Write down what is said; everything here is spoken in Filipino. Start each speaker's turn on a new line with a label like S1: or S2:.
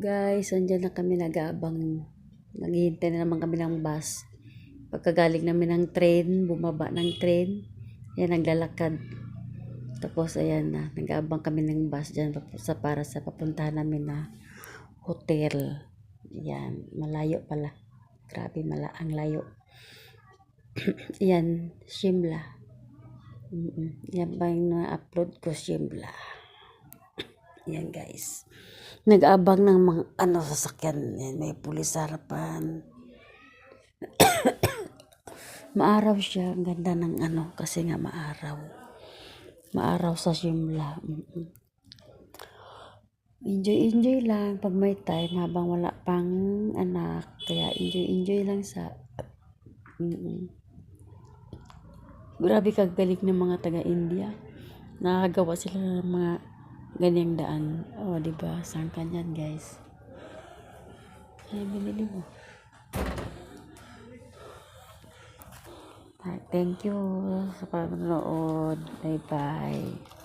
S1: Guys, andyan na kami nag-aabang. Naghihintay na naman kami ng bus. Pagkagaling namin ng train, bumaba ng train. Ayan, naglalakad. Tapos, ayan na. Nag-aabang kami ng bus dyan para sa papuntahan namin na hotel. Ayan, malayo pala. Grabe, ang layo. Ayan, Shimla. Yan ba yung na-upload ko, Shimla. Yan guys. Nag-abang ng mga sasakyan. Yan, may pulis sa harapan. Maaraw siya. Ang ganda ng kasi nga maaraw. Maaraw sa Shimla. Enjoy lang pag may time habang wala pang anak. Kaya enjoy lang sa Grabe kagaling ng mga taga-India. Nakakagawa sila ng mga ganyang daan. O, diba? Saan ka yan, guys? Ay, binili mo. Thank you sa panonood. Bye-bye.